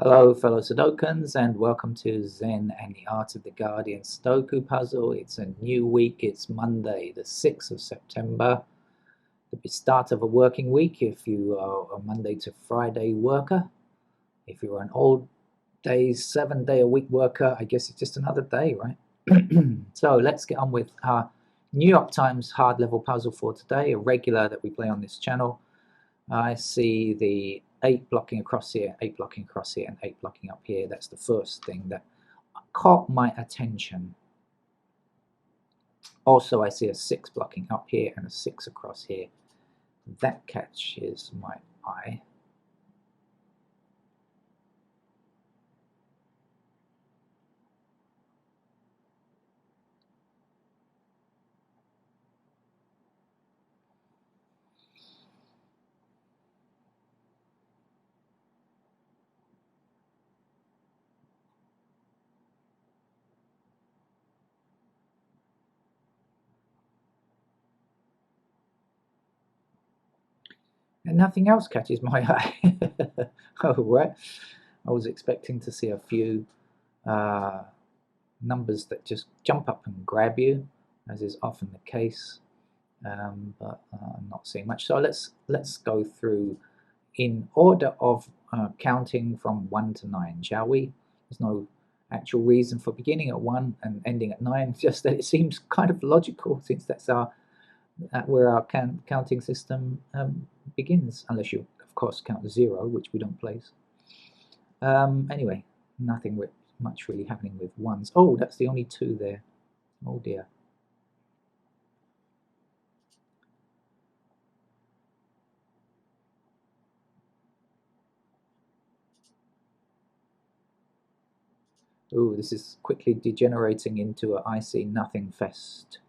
Hello, fellow Sudokans, and welcome to Zen and the Art of the Guardian Sudoku puzzle. It's a new week. It's Monday, the 6th of September, the start of a working week if you are a Monday to Friday worker. If you're an old days, 7-day-a-week worker, I guess it's just another day, right? So let's get on with our New York Times hard level puzzle for today, a regular that we play on this channel. I see the 8 blocking across here, 8 blocking across here, and 8 blocking up here. That's the first thing that caught my attention. Also, I see a 6 blocking up here and a 6 across here. That catches my eye. And nothing else catches my eye. Oh, right. I was expecting to see a few numbers that just jump up and grab you, as is often the case. But I'm not seeing much. So let's go through in order of counting from 1 to 9, shall we? There's no actual reason for beginning at 1 and ending at 9, just that it seems kind of logical since that's where our counting system begins, unless you of course count 0, which we don't place. Anyway, nothing much really happening with 1s. Oh, that's the only 2 there. Oh dear. Oh, this is quickly degenerating into a I see nothing fest.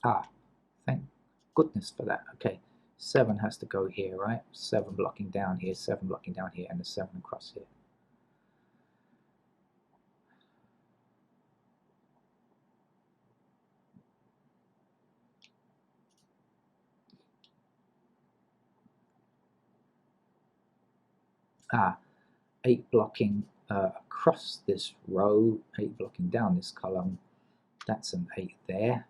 Ah, thank goodness for that. Okay, 7 has to go here, right? 7 blocking down here, 7 blocking down here, and a 7 across here. Ah, 8 blocking across this row, 8 blocking down this column. That's an 8 there.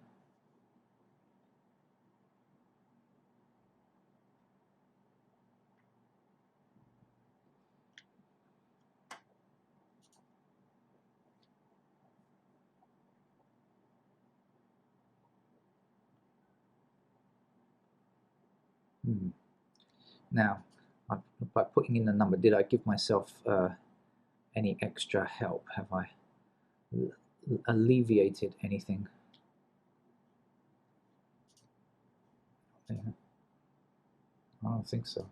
Now, by putting in the number, did I give myself any extra help? Have I alleviated anything? Yeah. I don't think so.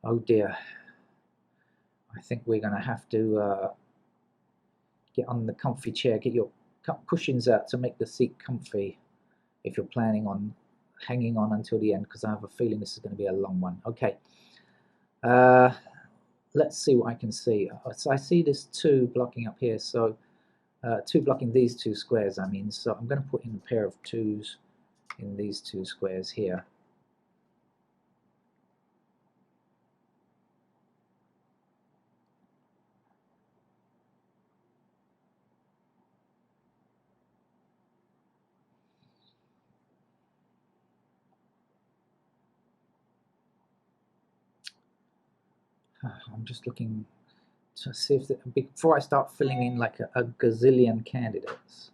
Oh dear. I think we're going to have to get on the comfy chair, get your cushions out to make the seat comfy if you're planning on hanging on until the end, because I have a feeling this is going to be a long one. Okay, let's see what I can see. So I see this 2 blocking up here, so 2 blocking these 2 squares, I mean, so I'm going to put in a pair of 2s in these 2 squares here. I'm just looking to see if before I start filling in like a gazillion candidates.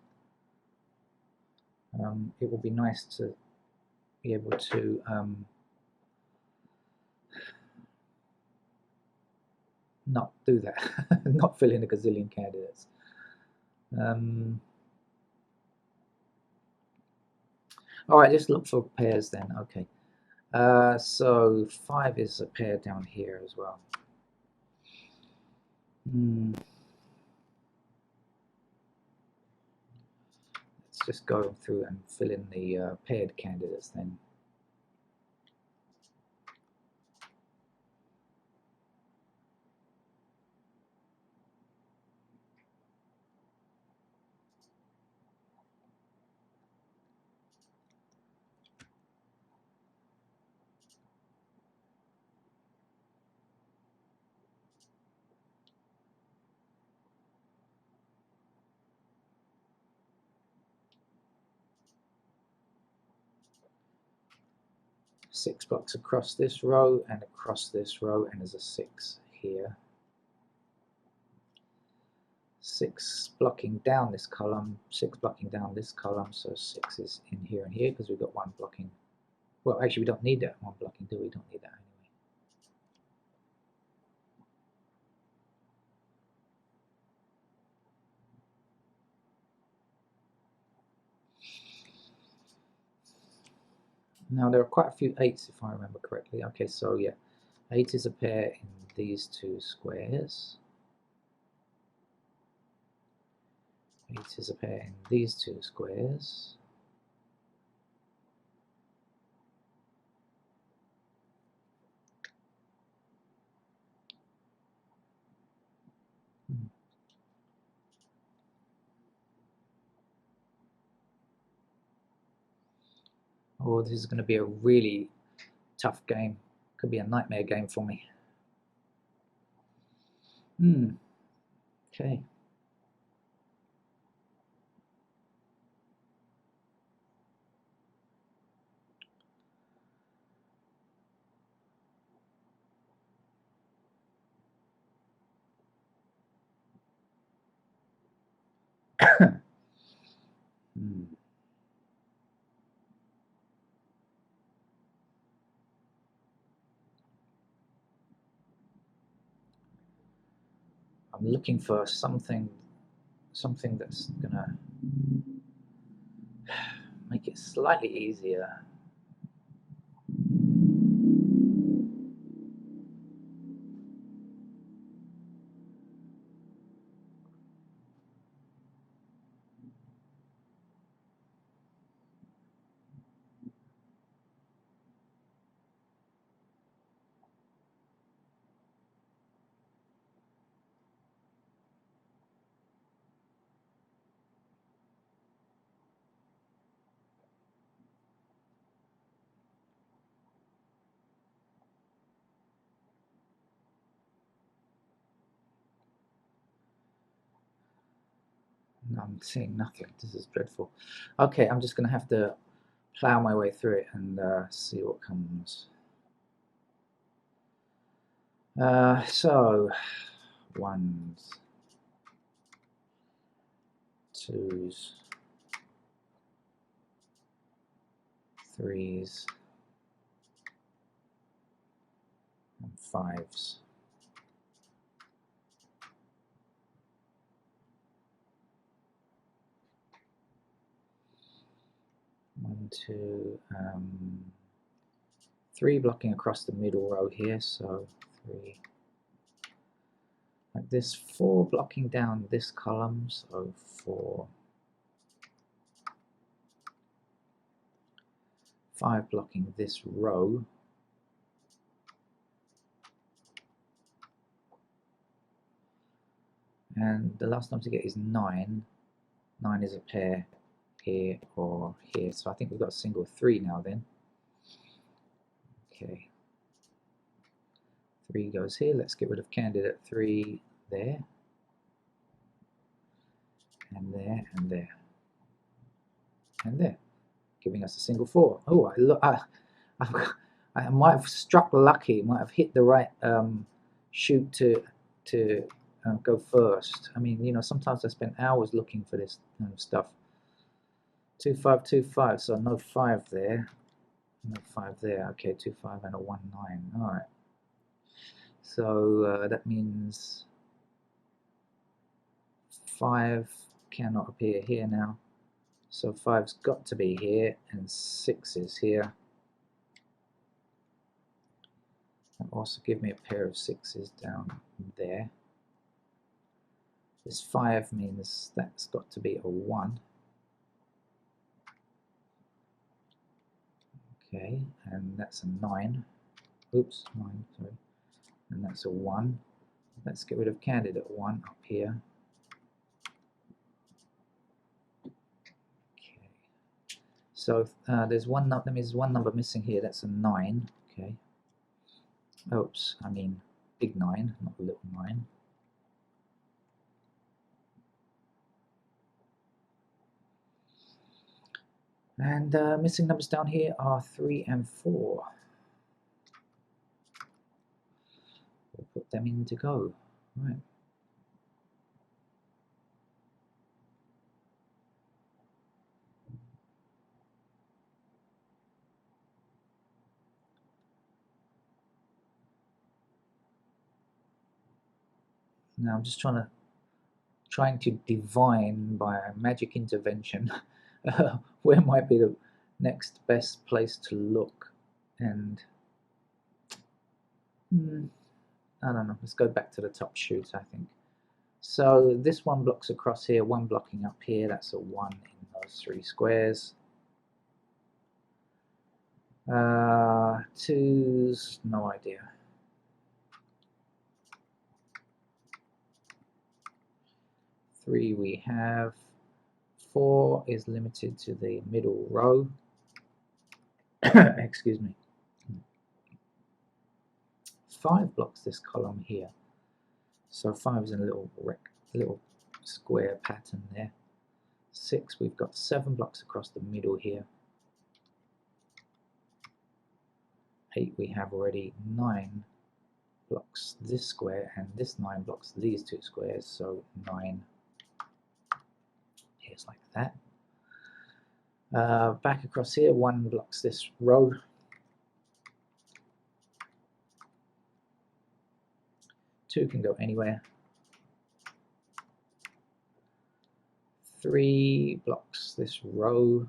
it will be nice to be able to not do that, not fill in a gazillion candidates. All right, let's look for pairs then. Okay, so 5 is a pair down here as well. Let's just go through and fill in the paired candidates then. Six blocks across this row and across this row, and there's a 6 here. 6 blocking down this column, 6 blocking down this column, so 6 is in here and here because we've got 1 blocking. Well, actually, we don't need that 1 blocking, do we? Don't need that anyway. Now, there are quite a few 8s if I remember correctly. Okay, so yeah, 8 is a pair in these 2 squares. 8 is a pair in these 2 squares. Oh, this is going to be a really tough game. Could be a nightmare game for me. Okay. I'm looking for something that's gonna make it slightly easier. No, I'm seeing nothing. This is dreadful. Okay, I'm just going to have to plow my way through it and see what comes. So, 1s, 2s, 3s, and 5s. One, two, 3 blocking across the middle row here, so 3. Like this, 4 blocking down this column, so 4. 5 blocking this row. And the last number to get is 9. 9 is a pair here or here, so I think we've got a single 3 now then. Okay, 3 goes here. Let's get rid of candidate 3 there, and there, and there, and there, giving us a single 4. Oh, I might have struck lucky. Might have hit the right shoot to go first. I mean, you know, sometimes I spend hours looking for this kind of stuff. 2 5 2 5. So no 5 there. No 5 there. Okay, 2 5 and a 1 9. All right. So that means 5 cannot appear here now. So 5's got to be here, and 6 is here. And also give me a pair of 6's down there. This 5 means that's got to be a 1. Okay, and that's a 9. Oops, 9, sorry. And that's a 1. Let's get rid of candidate 1 up here. Okay. So there's one number missing here. That's a 9. Okay. Oops, I mean big 9, not a little 9. And missing numbers down here are 3 and 4. We'll put them in to go. Right. Now I'm just trying to divine by a magic intervention where might be the next best place to look. And I don't know, let's go back to the top shoots, I think. So this one blocks across here, one blocking up here, that's a 1 in those 3 squares. 2's no idea. 3 we have. 4 is limited to the middle row. Excuse me. 5 blocks this column here. So 5 is in a little square pattern there. 6, we've got 7 blocks across the middle here. 8 we have already. 9 blocks this square, and this 9 blocks these 2 squares, so 9 is like that. Back across here, 1 blocks this row. 2 can go anywhere. 3 blocks this row.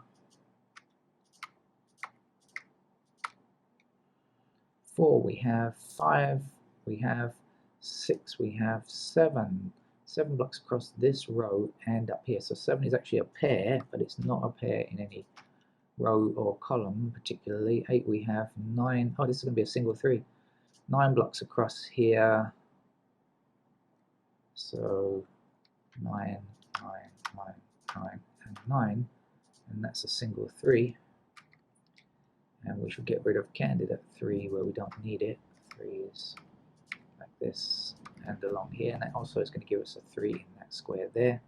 4 we have. 5 we have. 6 we have. 7 blocks across this row and up here. So 7 is actually a pair, but it's not a pair in any row or column particularly. 8 we have. 9, oh, this is going to be a single 3. 9 blocks across here. So 9, 9, 9, 9, and 9, and that's a single 3. And we should get rid of candidate 3 where we don't need it. 3 is like this and along here, and that also is going to give us a 3 in that square there.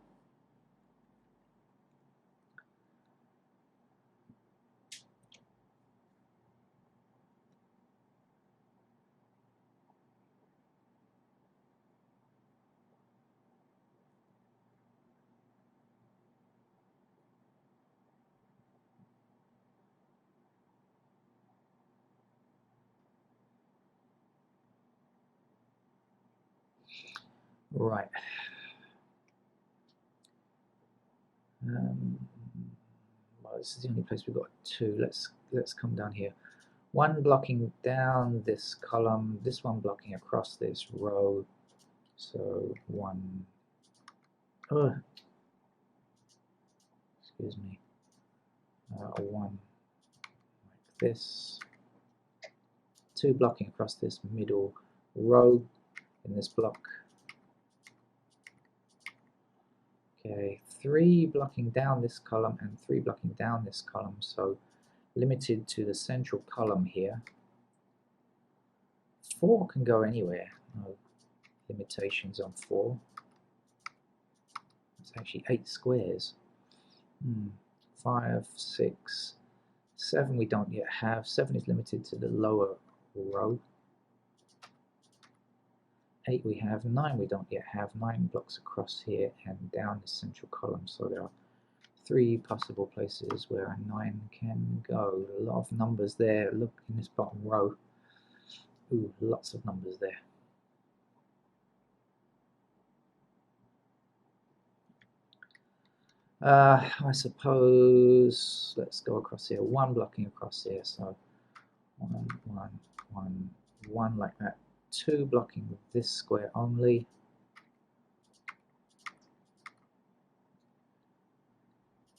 Right. Well, this is the only place we've got 2. Let's come down here. 1 blocking down this column, this one blocking across this row. So 1. Oh, excuse me. 1 like this. 2 blocking across this middle row in this block. Okay, 3 blocking down this column and 3 blocking down this column, so limited to the central column here. 4 can go anywhere, no limitations on 4. It's actually 8 squares. 5, 6, 7 we don't yet have. 7 is limited to the lower row. 8 we have. 9 we don't yet have. 9 blocks across here and down the central column, so there are 3 possible places where a 9 can go. A lot of numbers there. Look in this bottom row. Ooh, lots of numbers there. I suppose let's go across here. 1 blocking across here, so 1, 1, 1, 1 like that. 2 blocking this square only.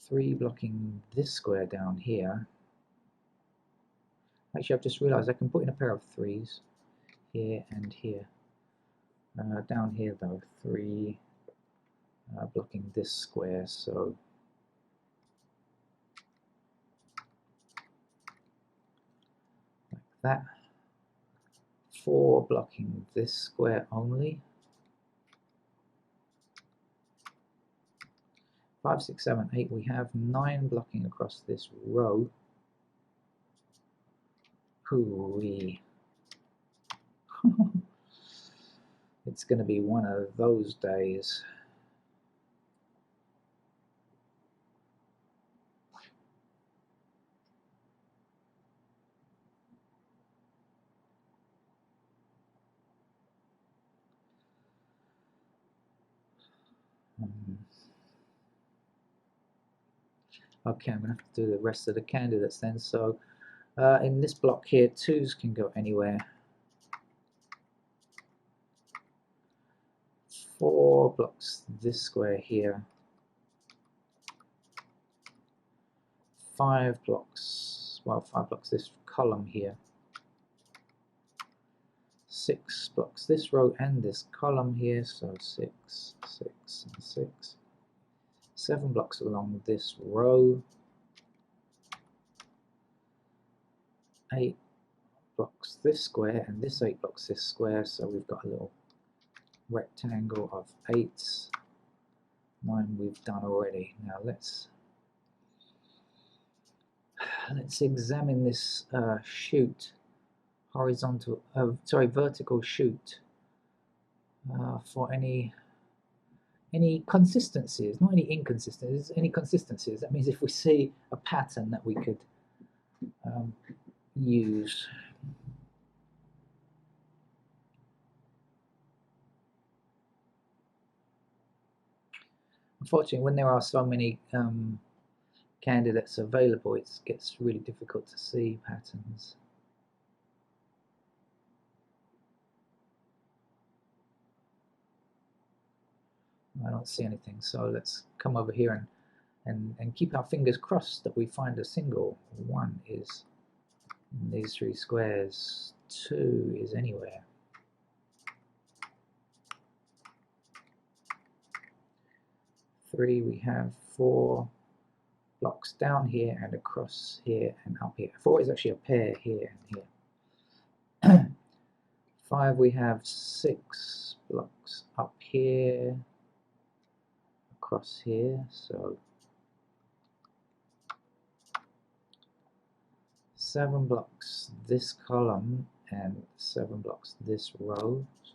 3 blocking this square down here. Actually, I've just realized I can put in a pair of 3s here and here. Down here though, 3 blocking this square, so like that. 4 blocking this square only. 5, 6, 7, 8. We have 9 blocking across this row. Hooey. It's going to be one of those days. Okay, I'm going to have to do the rest of the candidates then. So in this block here, 2s can go anywhere. 4 blocks this square here. 5 blocks, well, 5 blocks this column here. 6 blocks this row and this column here, so 6, 6, and 6. 7 blocks along this row. 8 blocks this square and this 8 blocks this square, so we've got a little rectangle of 8s. 9 we've done already. Now let's examine this chute, vertical chute, for any consistencies, not any inconsistencies, any consistencies. That means if we see a pattern that we could use. Unfortunately, when there are so many candidates available, it gets really difficult to see patterns. I don't see anything, so let's come over here and keep our fingers crossed that we find a single. 1 is in these 3 squares, 2 is anywhere. 3 we have 4 blocks down here and across here and up here. 4 is actually a pair here and here. 5 we have 6 blocks up here, across here, so 7 blocks this column and 7 blocks this row. So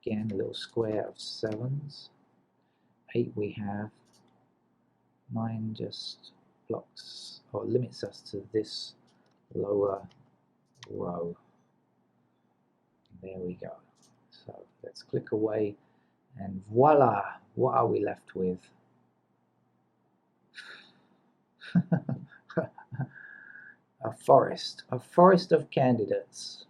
again, a little square of 7s. 8 we have. 9 just blocks or limits us to this lower row. There we go. So let's click away and voila, what are we left with? A forest of candidates.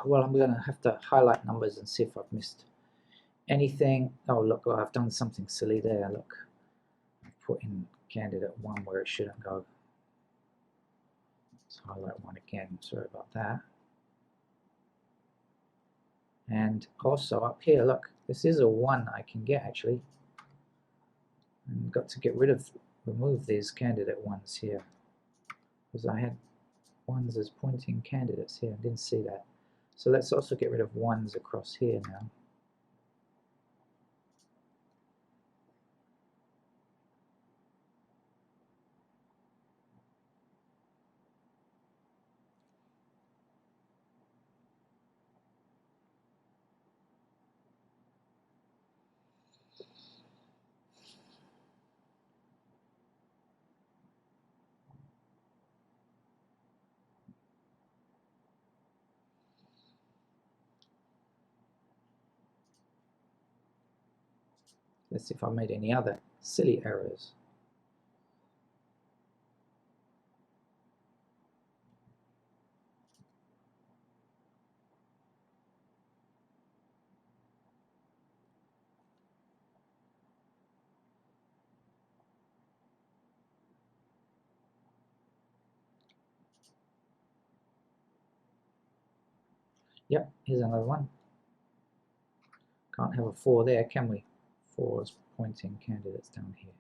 well, I'm going to have to highlight numbers and see if I've missed anything. Oh, look, well, I've done something silly there. Look, I've put in candidate 1 where it shouldn't go. Let's highlight 1 again. Sorry about that. And also up here, look, this is a 1 I can get actually. And got to remove these candidate 1s here, because I had 1s as pointing candidates here. I didn't see that. So let's also get rid of 1s across here now. Let's see if I made any other silly errors. Yep, here's another one. Can't have a 4 there, can we? 4 is pointing candidates down here.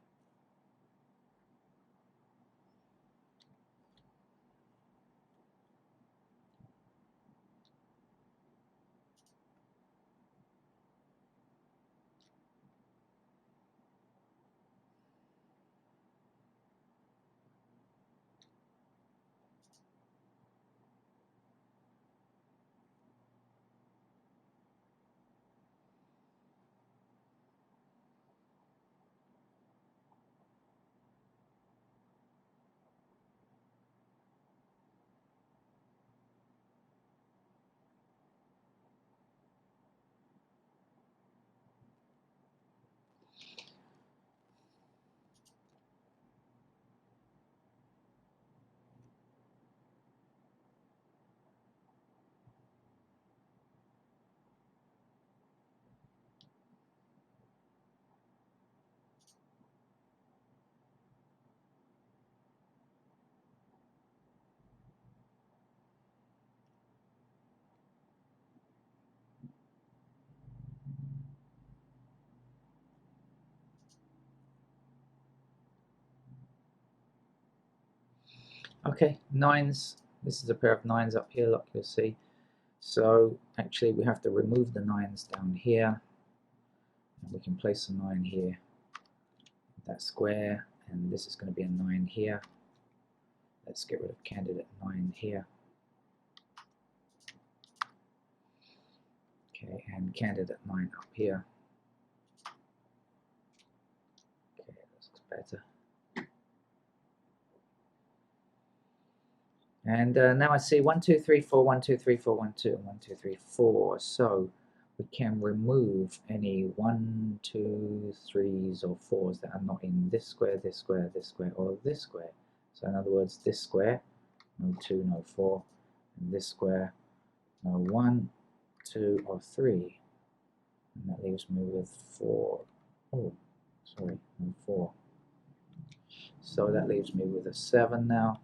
Okay, 9s. This is a pair of 9s up here, look, you'll see. So actually we have to remove the 9s down here. And we can place a 9 here. That square, and this is going to be a 9 here. Let's get rid of candidate 9 here. Okay, and candidate 9 up here. Okay, that looks better. And now I see 1, 2, 3, 4, 1, 2, 3, 4, 1, 2, and 1, 2, 3, 4. So we can remove any 1, 2, 3s or 4s that are not in this square, this square, this square, or this square. So in other words, this square, no 2, no 4, and this square, no 1, 2, or 3. And that leaves me with 4. Oh, sorry, no 4. So that leaves me with a 7 now.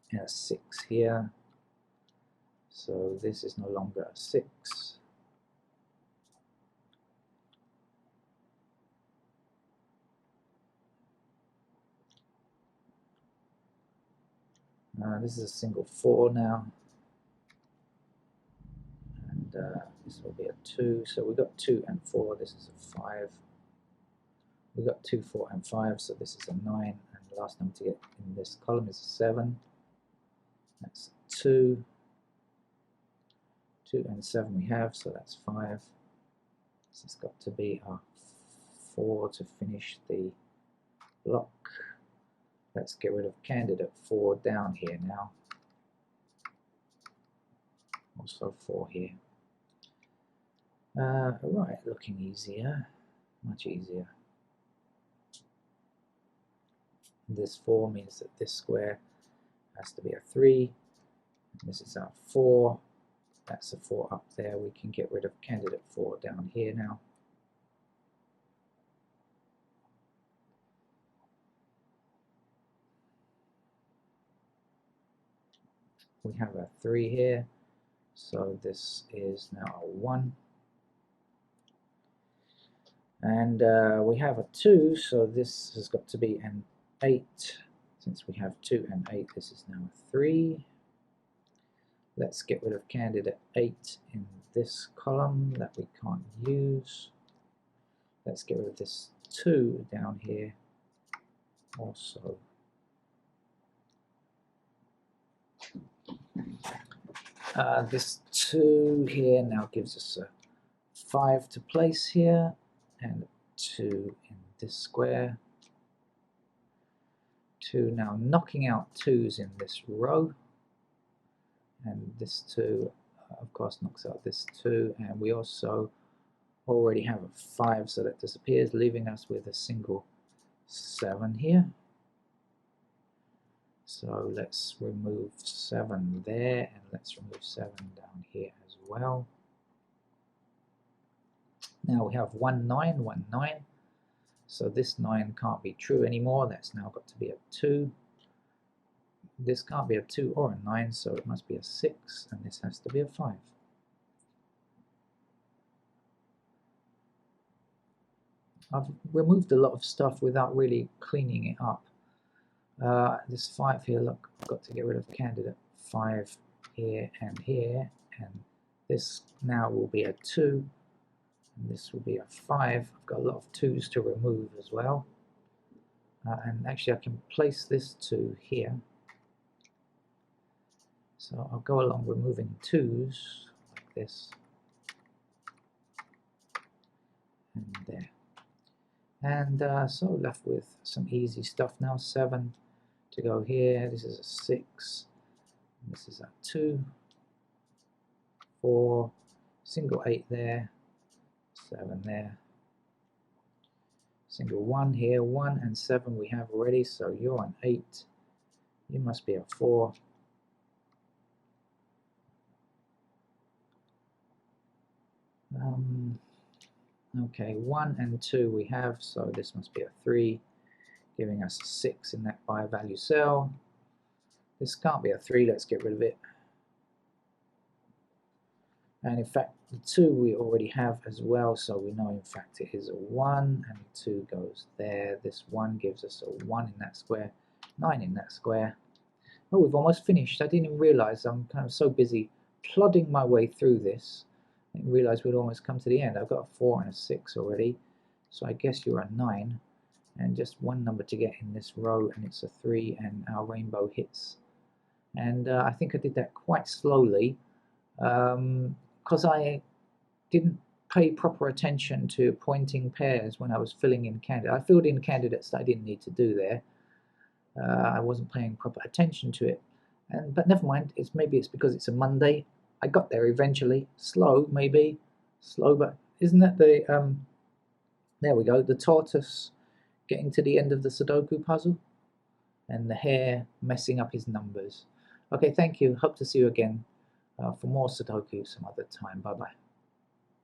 And a 6 here. So this is no longer a 6. This is a single 4 now. And this will be a 2. So we've got 2 and 4. This is a 5. We've got 2, 4, and 5. So this is a 9. And the last number to get in this column is a 7. That's 2. 2 and 7 we have, so that's 5. This has got to be a 4 to finish the block. Let's get rid of candidate 4 down here now. Also 4 here. Right, looking easier, much easier. This 4 means that this square has to be a 3. This is our 4. That's a 4 up there. We can get rid of candidate 4 down here now. We have a 3 here, so this is now a 1. And we have a 2, so this has got to be an 8. Since we have 2 and 8, this is now a 3. Let's get rid of candidate 8 in this column that we can't use. Let's get rid of this 2 down here also. This 2 here now gives us a 5 to place here, and 2 in this square. 2 now knocking out 2's in this row, and this 2 of course knocks out this 2, and we also already have a 5, so that disappears, leaving us with a single 7 here. So let's remove 7 there, and let's remove 7 down here as well. Now we have 1 9 1 9, so this 9 can't be true anymore. That's now got to be a 2. This can't be a 2 or a 9, so it must be a 6, and this has to be a 5. I've removed a lot of stuff without really cleaning it up. This 5 here, look, I've got to get rid of candidate 5 here, and this now will be a 2, and this will be a 5. I've got a lot of 2's to remove as well. And actually I can place this 2 here. So I'll go along removing 2's like this, and there. And so left with some easy stuff now. 7 to go here, this is a 6, and this is a 2, 4, single 8 there, 7 there, single 1 here, 1 and 7 we have already, so you're an 8, you must be a 4, okay, 1 and 2 we have, so this must be a 3, giving us a 6 in that buy value cell. This can't be a 3, let's get rid of it. And in fact the 2 we already have as well, so we know in fact it is a 1, and 2 goes there. This 1 gives us a 1 in that square, 9 in that square. Oh, we've almost finished. I didn't even realize, I'm kind of so busy plodding my way through this. I didn't realize we'd almost come to the end. I've got a 4 and a 6 already, so I guess you're a 9, and just one number to get in this row, and it's a 3, and our rainbow hits. And I think I did that quite slowly because I didn't pay proper attention to pointing pairs when I was filling in candidates. I filled in candidates that I didn't need to do there. I wasn't paying proper attention to it, but never mind. Maybe it's because it's a Monday. I got there eventually. Slow, maybe. Slow, but isn't that the there we go, the tortoise getting to the end of the Sudoku puzzle, and the hare messing up his numbers. Okay, thank you. Hope to see you again for more Sudoku some other time. Bye bye.